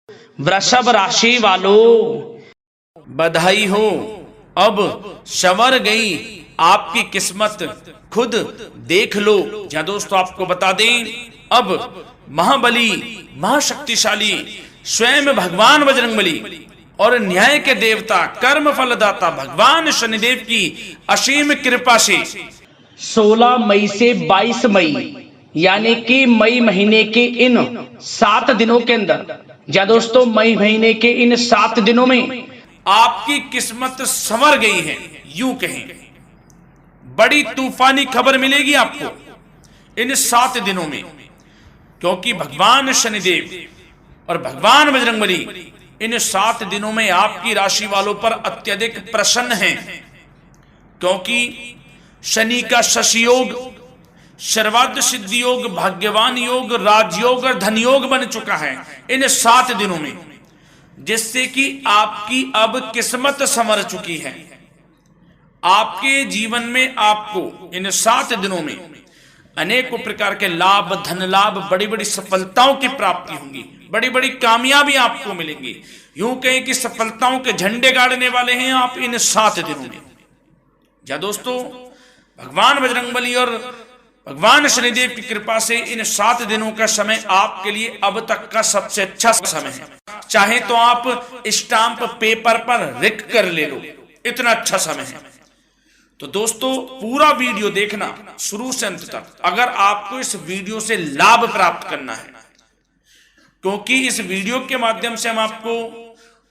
वृषभ राशि वालों, बधाई हो, अब संवर गई आपकी किस्मत, खुद देख लो। जहां दोस्तों आपको बता दें, अब महाबली महाशक्तिशाली स्वयं भगवान बजरंगबली और न्याय के देवता कर्म फलदाता भगवान शनिदेव की असीम कृपा से 16 मई से 22 मई यानी कि मई महीने के इन 7 दिनों के अंदर, या दोस्तों मई महीने के इन 7 दिनों में आपकी किस्मत संवर गई है। यूं कहें, बड़ी तूफानी खबर मिलेगी आपको इन 7 दिनों में, क्योंकि भगवान शनिदेव और भगवान बजरंगबली इन 7 दिनों में आपकी राशि वालों पर अत्यधिक प्रसन्न हैं, क्योंकि शनि का शशि योग, सर्वार्थ सिद्धि योग, भाग्यवान योग, राजयोग और धन योग बन चुका है इन 7 दिनों में, जिससे कि आपकी अब किस्मत संवर चुकी है। आपके जीवन में आपको इन 7 दिनों में अनेकों प्रकार के लाभ, धन लाभ, बड़ी बड़ी सफलताओं की प्राप्ति होंगी, बड़ी बड़ी कामयाबी आपको मिलेंगी। यूं कहें कि सफलताओं के झंडे गाड़ने वाले हैं आप इन 7 दिनों में। या दोस्तों, भगवान बजरंगबली और भगवान शनिदेव की कृपा से इन 7 दिनों का समय आपके लिए अब तक का सबसे अच्छा समय है। चाहे तो आप स्टाम्प पेपर पर लिख कर ले लो, इतना अच्छा समय है। तो दोस्तों, पूरा वीडियो देखना शुरू से अंत तक, अगर आपको इस वीडियो से लाभ प्राप्त करना है, क्योंकि इस वीडियो के माध्यम से हम आपको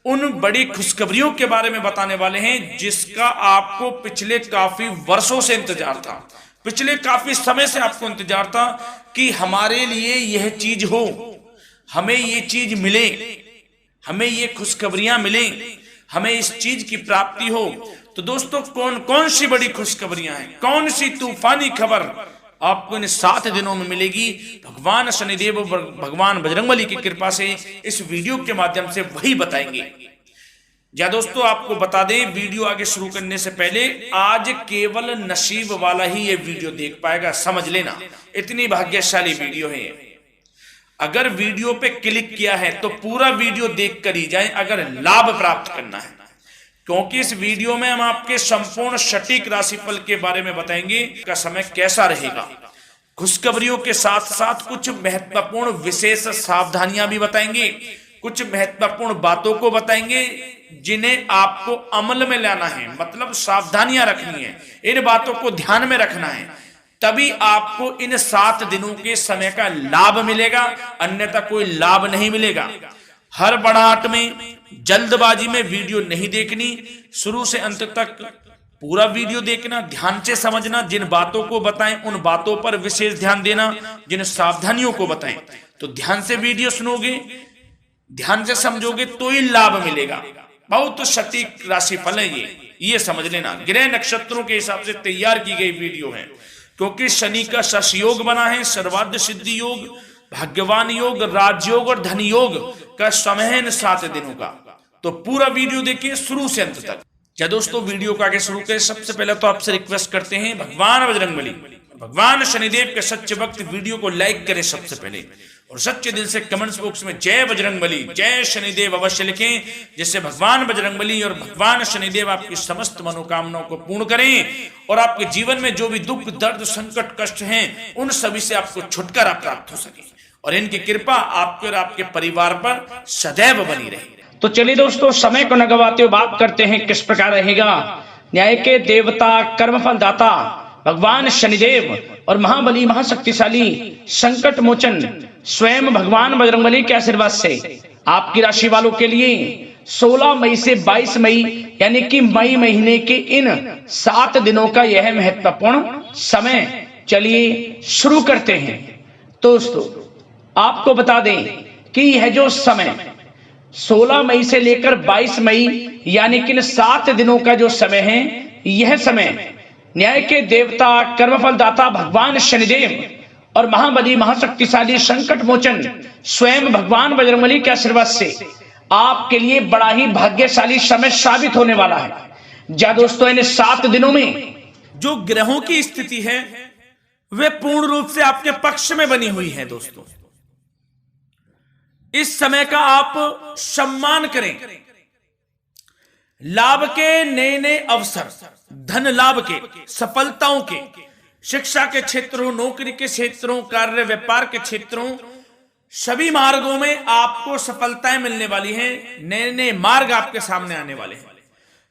उन बड़ी खुशखबरियों के बारे में बताने वाले हैं जिसका आपको पिछले काफी वर्षों से इंतजार था, पिछले काफी समय से आपको इंतजार था कि हमारे लिए यह चीज हो, हमें ये चीज मिले, हमें ये खुशखबरियां मिले, हमें इस चीज की प्राप्ति हो। तो दोस्तों, कौन कौन सी बड़ी खुशखबरियां हैं, कौन सी तूफानी खबर आपको इन 7 दिनों में मिलेगी, भगवान शनिदेव और भगवान बजरंगबली की कृपा से इस वीडियो के माध्यम से वही बताएंगे। या दोस्तों, आपको बता दें, वीडियो आगे शुरू करने से पहले, आज केवल नसीब वाला ही ये वीडियो देख पाएगा, समझ लेना, इतनी भाग्यशाली वीडियो है। अगर वीडियो पे क्लिक किया है तो पूरा वीडियो देख कर ही जाए अगर लाभ प्राप्त करना है, क्योंकि इस वीडियो में हम आपके संपूर्ण सटीक राशिफल के बारे में बताएंगे का समय कैसा रहेगा। खुशखबरियों के साथ साथ कुछ महत्वपूर्ण विशेष सावधानियां भी बताएंगे, कुछ महत्वपूर्ण बातों को बताएंगे जिन्हें आपको अमल में लाना है, मतलब सावधानियां रखनी है, इन बातों को ध्यान में रखना है, तभी आपको इन 7 दिनों के समय का लाभ मिलेगा, अन्यथा कोई लाभ नहीं मिलेगा। हर बढ़ाहट में, जल्दबाजी में वीडियो नहीं देखनी, शुरू से अंत तक पूरा वीडियो देखना, ध्यान से समझना, जिन बातों को बताएं उन बातों पर विशेष ध्यान देना, जिन सावधानियों को बताएं तो ध्यान से वीडियो सुनोगे, ध्यान से समझोगे तो ही लाभ मिलेगा। बहुत सटीक राशिफल है ये समझ लेना, ग्रह नक्षत्रों के हिसाब से तैयार की गई वीडियो है, क्योंकि शनि का शशि योग बना है, सर्वार्थ सिद्धि योग, भाग्यवान योग, राजयोग और धन योग का समय है इन 7 दिनों का। तो पूरा वीडियो देखिए शुरू से अंत तक। क्या दोस्तों, वीडियो को आगे शुरू करें, सबसे पहले तो आपसे रिक्वेस्ट करते हैं, भगवान बजरंगबली, भगवान शनिदेव के सच्चे भक्त वीडियो को लाइक करें सबसे पहले, और सच्चे दिल से कमेंट्स बॉक्स में जय बजरंगबली, जय शनिदेव अवश्य लिखें, जिससे भगवान बजरंगबली और भगवान शनिदेव आपकी समस्त मनोकामनाओं को पूर्ण करें और आपके जीवन में जो भी दुख, दर्द, संकट, कष्ट हैं उन सभी से आपको छुटकारा प्राप्त हो सके, और इनकी कृपा आपके और आपके परिवार पर सदैव बनी रहे। तो चलिए दोस्तों, समय को न गवाते हुए बात करते हैं किस प्रकार रहेगा न्याय के देवता, कर्मफल दाता भगवान शनिदेव और महाबली महाशक्तिशाली संकट मोचन स्वयं भगवान बजरंगबली के आशीर्वाद से आपकी राशि वालों के लिए 16 मई से 22 मई यानी कि मई महीने के इन 7 दिनों का यह महत्वपूर्ण समय। चलिए शुरू करते हैं। दोस्तों, आपको बता दें कि यह जो समय 16 मई से लेकर 22 मई यानी कि 7 दिनों का जो समय है, यह समय न्याय के देवता, कर्मफल दाता भगवान शनिदेव और महाबली महाशक्तिशाली संकट मोचन स्वयं भगवान बजरंगबली के आशीर्वाद से आपके लिए बड़ा ही भाग्यशाली समय साबित होने वाला है। जा दोस्तों, इन 7 दिनों में जो ग्रहों की स्थिति है वे पूर्ण रूप से आपके पक्ष में बनी हुई है। दोस्तों, इस समय का आप सम्मान करें। लाभ के नए नए अवसर, धन लाभ के, सफलताओं के, शिक्षा के क्षेत्रों, नौकरी के क्षेत्रों, कार्य व्यापार के क्षेत्रों, सभी मार्गों में आपको सफलताएं मिलने वाली हैं। नए नए मार्ग आपके सामने आने वाले हैं।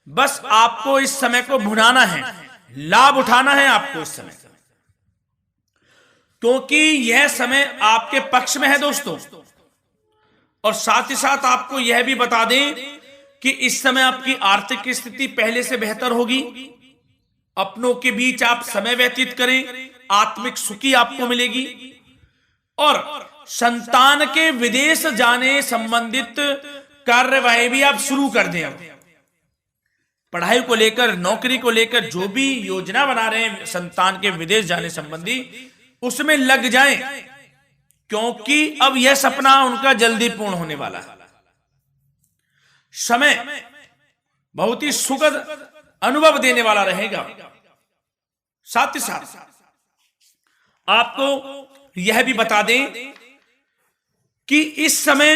बस आपको इस समय को भुनाना है, लाभ उठाना है आपको इस समय, क्योंकि यह समय आपके पक्ष में है दोस्तों। और साथ ही साथ आपको यह भी बता दें कि इस समय आपकी आर्थिक स्थिति पहले से बेहतर होगी। अपनों के बीच आप समय व्यतीत करें, आत्मिक सुखी आपको मिलेगी। और संतान के विदेश जाने संबंधित कार्यवाही भी आप शुरू कर दें। अब पढ़ाई को लेकर, नौकरी को लेकर जो भी योजना बना रहे हैं संतान के विदेश जाने संबंधी, उसमें लग जाएं, क्योंकि अब यह सपना उनका जल्दी पूर्ण होने वाला है। समय बहुत ही सुखद अनुभव देने वाला रहेगा। साथ ही साथ आपको यह भी बता दें कि इस समय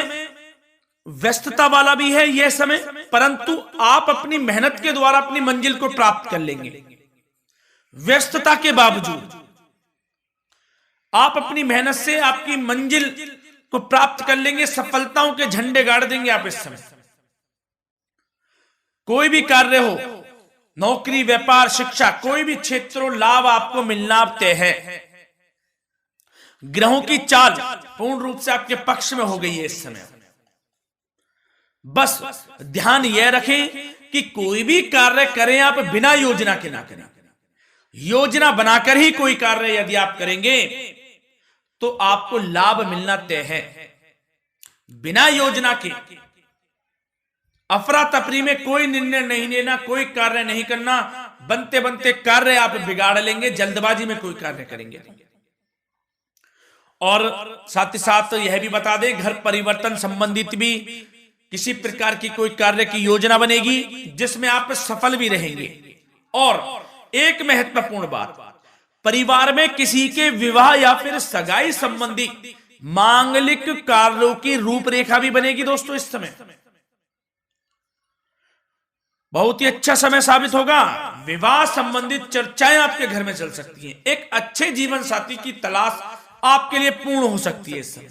व्यस्तता वाला भी है यह समय, परंतु आप अपनी मेहनत के द्वारा अपनी मंजिल को प्राप्त कर लेंगे। व्यस्तता के बावजूद आप अपनी मेहनत से आपकी मंजिल को प्राप्त कर लेंगे। सफलताओं के झंडे गाड़ देंगे आप इस समय। कोई भी कार्य हो, नौकरी, व्यापार, शिक्षा, कोई भी क्षेत्रों, लाभ आपको मिलना तय है। ग्रहों की चाल पूर्ण रूप से आपके पक्ष में हो गई है इस समय। बस ध्यान यह रखें कि कोई भी कार्य करें आप बिना योजना के ना करें। योजना बनाकर ही कोई कार्य यदि आप करेंगे तो आपको लाभ मिलना तय है। बिना योजना के अफरा तफरी में कोई निर्णय नहीं लेना, कोई कार्य नहीं करना। बनते बनते कार्य आप बिगाड़ लेंगे, जल्दबाजी में कोई कार्य करेंगे। और साथ ही साथ यह भी बता दें, घर परिवर्तन संबंधित भी किसी प्रकार की कोई कार्य की योजना बनेगी जिसमें आप सफल भी रहेंगे। और एक महत्वपूर्ण बात, परिवार में किसी के विवाह या फिर सगाई संबंधी मांगलिक कार्यों की रूपरेखा भी बनेगी दोस्तों इस समय। बहुत ही अच्छा समय साबित होगा। विवाह संबंधित चर्चाएं आपके घर में चल सकती हैं। एक अच्छे जीवन साथी की तलाश आपके लिए पूर्ण हो सकती है इस समय।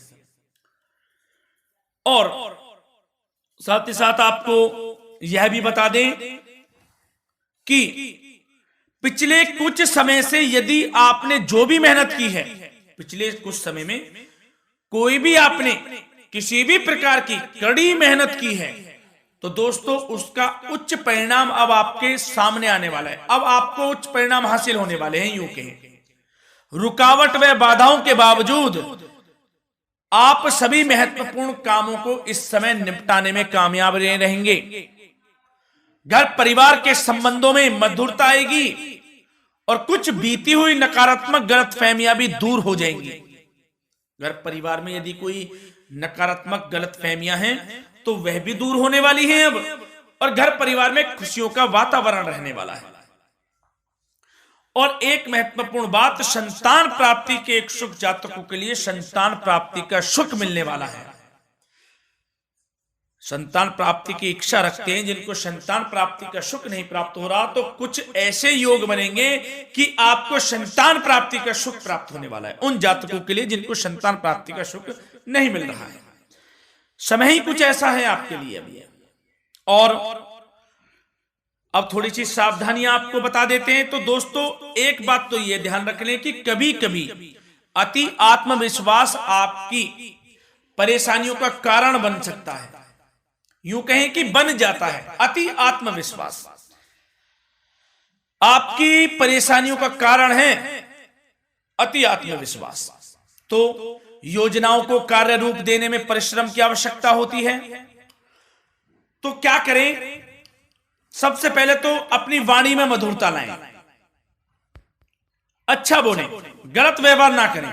और साथ ही साथ आपको यह भी बता दें कि पिछले कुछ समय से यदि आपने जो भी मेहनत की है, पिछले कुछ समय में कोई भी आपने किसी भी प्रकार की कड़ी मेहनत की है, तो दोस्तों उसका उच्च परिणाम अब आपके सामने आने वाला है। अब आपको उच्च परिणाम हासिल होने वाले हैं। यूं कहें, रुकावट व बाधाओं के बावजूद आप सभी महत्वपूर्ण कामों को इस समय निपटाने में कामयाब रहेंगे। घर परिवार के संबंधों में मधुरता आएगी और कुछ बीती हुई नकारात्मक गलतफहमियां भी दूर हो जाएंगी। घर परिवार में यदि कोई नकारात्मक गलतफहमियां हैं तो वह भी दूर होने वाली हैं अब, और घर परिवार में खुशियों का वातावरण रहने वाला है। और एक महत्वपूर्ण बात, संतान प्राप्ति के इच्छुक जातकों के लिए संतान प्राप्ति का सुख मिलने वाला है। संतान प्राप्ति की इच्छा रखते हैं जिनको संतान प्राप्ति का सुख नहीं प्राप्त हो रहा, तो कुछ ऐसे योग बनेंगे कि आपको संतान प्राप्ति का सुख प्राप्त होने वाला है। उन जातकों के लिए जिनको संतान प्राप्ति का सुख नहीं मिल रहा है, समय ही कुछ ऐसा है आपके लिए अभी। और अब थोड़ी सी सावधानियां आपको बता देते हैं। तो दोस्तों एक बात तो यह ध्यान रख लें कि कभी कभी अति आत्मविश्वास आपकी परेशानियों का कारण बन सकता है। यूं कहें कि बन जाता है। अति आत्मविश्वास आपकी परेशानियों का कारण है। अति आत्मविश्वास तो योजनाओं को कार्य रूप देने में परिश्रम की आवश्यकता होती है। तो क्या करें? सबसे पहले तो अपनी वाणी में मधुरता लाएं, अच्छा बोलें, गलत व्यवहार ना करें,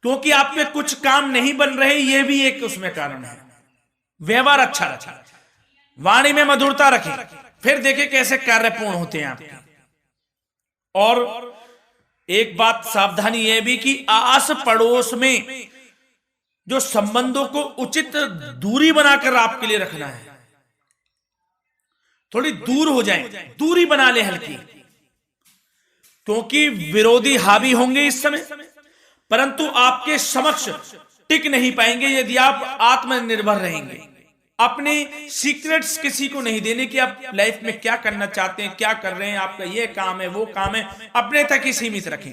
क्योंकि आपके कुछ काम नहीं बन रहे, यह भी एक उसमें कारण है। व्यवहार अच्छा रखें, वाणी में मधुरता रखें, फिर देखें कैसे कार्य पूर्ण होते हैं आपके। और एक बात सावधानी यह भी कि आस पड़ोस में जो संबंधों को उचित दूरी बनाकर आपके लिए रखना है, थोड़ी दूर हो जाए, दूरी बना ले हल्की, क्योंकि विरोधी हावी होंगे इस समय, परंतु आपके समक्ष टिक नहीं पाएंगे यदि आप आत्मनिर्भर रहेंगे। अपने सीक्रेट्स किसी को नहीं देने कि आप लाइफ में क्या करना चाहते हैं, क्या कर रहे हैं, आपका ये काम है, वो काम है, अपने तक ही सीमित रखें,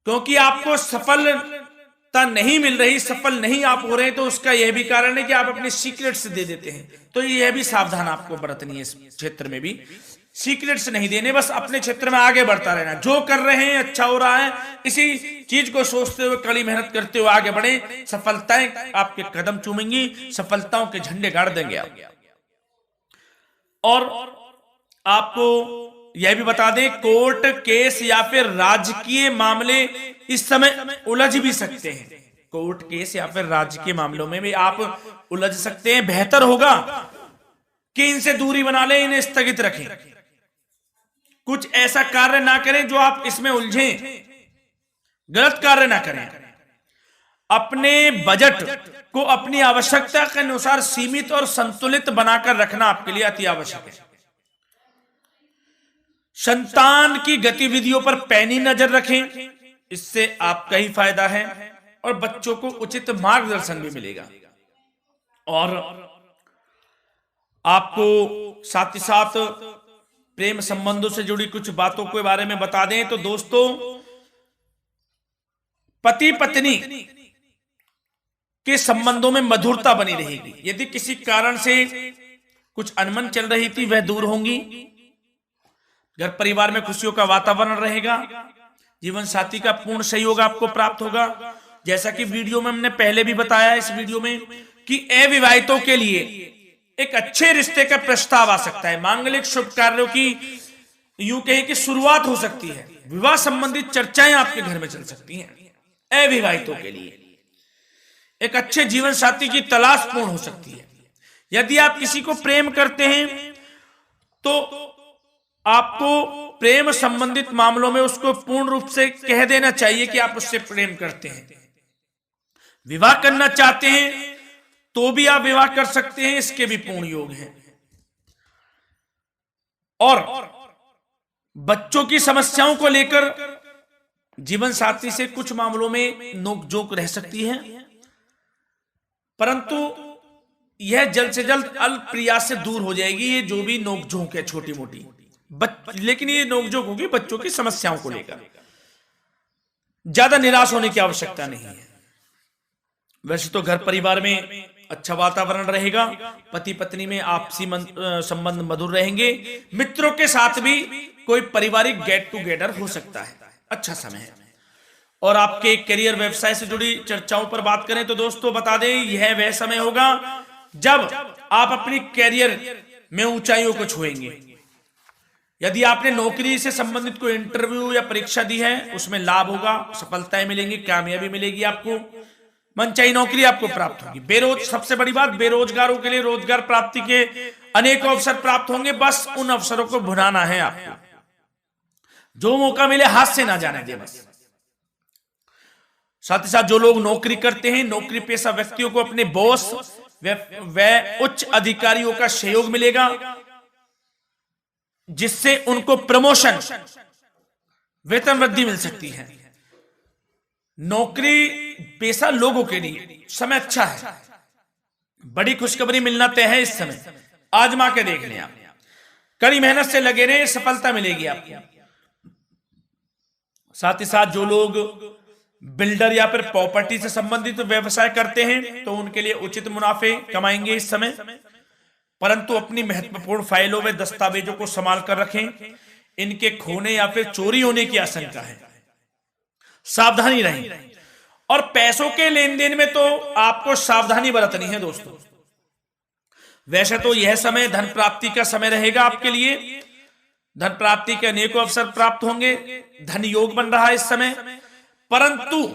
क्योंकि आपको सफलता नहीं मिल रही, सफल नहीं आप हो रहे हैं, तो उसका यह भी कारण है कि आप अपने सीक्रेट्स दे देते हैं। तो यह भी सावधान आपको बरतनी है, इस क्षेत्र में भी सीक्रेट्स नहीं देने, बस अपने क्षेत्र में आगे बढ़ता रहना, जो कर रहे हैं अच्छा हो रहा है, इसी चीज को सोचते हुए कड़ी मेहनत करते हुए आगे बढ़े, सफलताएं आपके कदम चूमेंगी, सफलताओं के झंडे गाड़ देंगे आप। और आपको यह भी बता दें, कोर्ट केस या फिर राजकीय मामले इस समय उलझ भी सकते हैं। कोर्ट केस या फिर राजकीय मामलों में भी आप उलझ सकते हैं। बेहतर होगा कि इनसे दूरी बना लें, इन्हें स्थगित रखें, कुछ ऐसा कार्य ना करें जो आप इसमें उलझें, गलत कार्य ना करें। अपने बजट को अपनी आवश्यकता के अनुसार सीमित और संतुलित बनाकर रखना आपके लिए अति आवश्यक है। संतान की गतिविधियों पर पैनी नजर रखें, इससे आपका ही फायदा है और बच्चों को उचित मार्गदर्शन भी मिलेगा। और आपको साथ ही साथ प्रेम संबंधों से जुड़ी कुछ बातों के बारे में बता दें तो दोस्तों, पति पत्नी के संबंधों में मधुरता बनी रहेगी। यदि किसी कारण से कुछ अनबन चल रही थी वह दूर होंगी, घर परिवार में खुशियों का वातावरण रहेगा, जीवन साथी का पूर्ण सहयोग आपको प्राप्त होगा। जैसा कि वीडियो में हमने पहले भी बताया इस वीडियो में कि अविवाहितों के लिए एक अच्छे रिश्ते का प्रस्ताव आ सकता है, मांगलिक शुभ कार्यों की यूं कहें कि शुरुआत हो सकती है, विवाह संबंधित चर्चाएं आपके घर में चल सकती हैं। अविवाहितों के लिए एक अच्छे जीवन साथी की तलाश पूर्ण हो सकती है। यदि आप किसी को प्रेम करते हैं तो आपको प्रेम संबंधित मामलों में उसको पूर्ण रूप से कह देना चाहिए कि आप उससे प्रेम करते हैं। विवाह करना चाहते हैं तो भी आप विवाह कर सकते हैं, इसके भी पूर्ण योग हैं। और बच्चों की समस्याओं को लेकर जीवन साथी से कुछ मामलों में नोकझोंक रह सकती है, परंतु यह जल्द से जल्द अल्प प्रयास से दूर हो जाएगी। ये जो भी नोकझोंक है छोटी मोटी, लेकिन ये नोकझोंक होगी बच्चों की समस्याओं को लेकर। ज्यादा निराश होने की आवश्यकता नहीं है। वैसे तो घर परिवार में अच्छा वातावरण रहेगा, पति पत्नी में आपसी संबंध मधुर रहेंगे, मित्रों के साथ भी कोई पारिवारिक गेट टुगेदर हो सकता है, अच्छा समय है। और आपके करियर व्यवसाय से जुड़ी चर्चाओं पर बात करें तो दोस्तों बता दें, यह वह समय होगा जब आप अपनी करियर में ऊंचाइयों को छुएंगे। यदि आपने नौकरी से संबंधित कोई इंटरव्यू या परीक्षा दी है, उसमें लाभ होगा, सफलताएं मिलेंगी, कामयाबी मिलेगी, आपको मनचाही नौकरी आपको प्राप्त होगी। सबसे बड़ी बात, बेरोजगारों के लिए रोजगार प्राप्ति के अनेक अवसर प्राप्त होंगे, बस उन अवसरों को भुनाना है आपको। जो मौका मिले हाथ से ना जाने दे बस। साथ ही साथ जो लोग नौकरी करते हैं, नौकरी पेशा व्यक्तियों को अपने बॉस व उच्च अधिकारियों का सहयोग मिलेगा, जिससे उनको प्रमोशन, वेतन वृद्धि मिल सकती है। नौकरी पेशा लोगों के लिए समय अच्छा है, बड़ी खुशखबरी मिलना तय है इस समय। आजमा के देख लें आप, कड़ी मेहनत से लगे रहे, सफलता मिलेगी आपको। साथ ही साथ जो लोग बिल्डर या फिर प्रॉपर्टी से संबंधित व्यवसाय करते हैं तो उनके लिए उचित मुनाफे कमाएंगे इस समय, परंतु अपनी महत्वपूर्ण फाइलों में दस्तावेजों को संभाल कर रखें, इनके खोने या फिर चोरी होने की आशंका है, सावधानी रहें। और पैसों के लेन देन में तो आपको सावधानी बरतनी है दोस्तों। वैसे तो यह समय धन प्राप्ति का समय रहेगा आपके लिए, धन प्राप्ति के अनेकों अवसर प्राप्त होंगे, धन योग बन रहा है इस समय, परंतु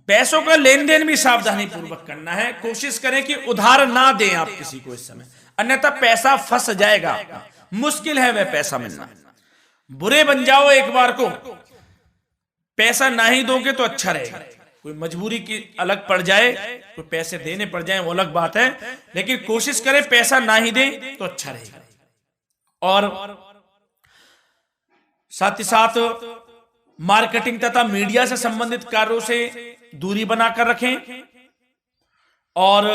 पैसों का लेन देन भी सावधानी पूर्वक करना है। कोशिश करें कि उधार ना दें आप किसी को इस समय, अन्यथा पैसा फंस जाएगा आपका, मुश्किल है वह पैसा मिलना। बुरे बन जाओ एक बार को, पैसा ना ही दोगे तो अच्छा रहेगा। कोई मजबूरी की अलग पड़ जाए, कोई पैसे देने पड़ जाए वो अलग बात है, लेकिन कोशिश करें पैसा ना ही दे तो अच्छा रहेगा। और साथ ही साथ मार्केटिंग तथा मीडिया से संबंधित कार्यों से दूरी बनाकर रखें और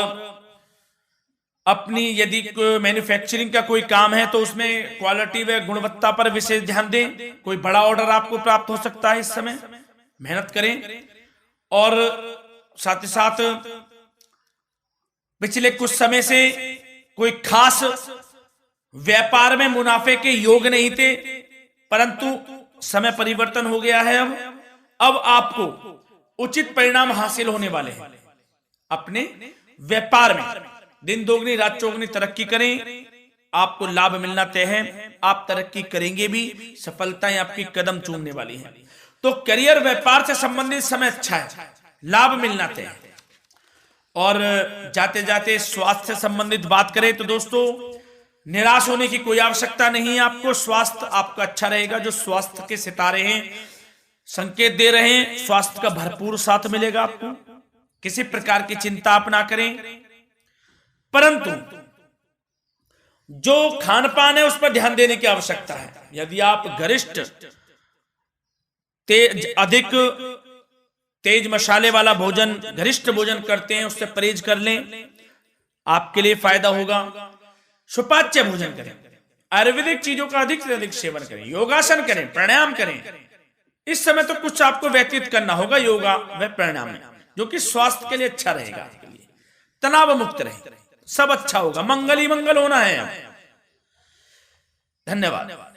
अपनी यदि मैन्युफैक्चरिंग का कोई काम है तो उसमें क्वालिटी व गुणवत्ता पर विशेष ध्यान दें। कोई बड़ा ऑर्डर आपको प्राप्त हो सकता है, इस समय मेहनत करें। और साथ ही साथ पिछले कुछ समय से कोई खास व्यापार में मुनाफे के योग नहीं थे, परंतु समय परिवर्तन हो गया है। अब आपको उचित परिणाम हासिल होने वाले हैं। अपने व्यापार में दिन दोगुनी रात चौगुनी तरक्की करें, आपको लाभ मिलना तय है। आप तरक्की करेंगे भी, सफलताएं आपकी कदम चूमने वाली हैं। तो करियर व्यापार से संबंधित समय अच्छा है, लाभ मिलना तय है। और जाते जाते स्वास्थ्य से संबंधित बात करें तो दोस्तों निराश होने की कोई आवश्यकता नहीं है। आपको स्वास्थ्य आपका अच्छा रहेगा। जो स्वास्थ्य के सितारे हैं संकेत दे रहे हैं, स्वास्थ्य का भरपूर साथ मिलेगा आपको। किसी प्रकार की चिंता आप ना करें, परंतु जो खान पान है उस पर ध्यान देने की आवश्यकता है। यदि आप गरिष्ठ अधिक तेज मसाले वाला भोजन, गरिष्ठ भोजन करते हैं, उससे परहेज कर लें, आपके लिए फायदा होगा। सुपाच्य भोजन करें, आयुर्वेदिक चीजों का अधिक से अधिक सेवन करें, योगासन करें, प्राणायाम करें। इस समय तो कुछ आपको व्यतीत करना होगा योगा व प्राणायाम में, जो कि स्वास्थ्य के लिए अच्छा रहेगा, आपके लिए तनाव मुक्त रहे, सब अच्छा होगा। मंगल ही मंगल होना है। धन्यवाद।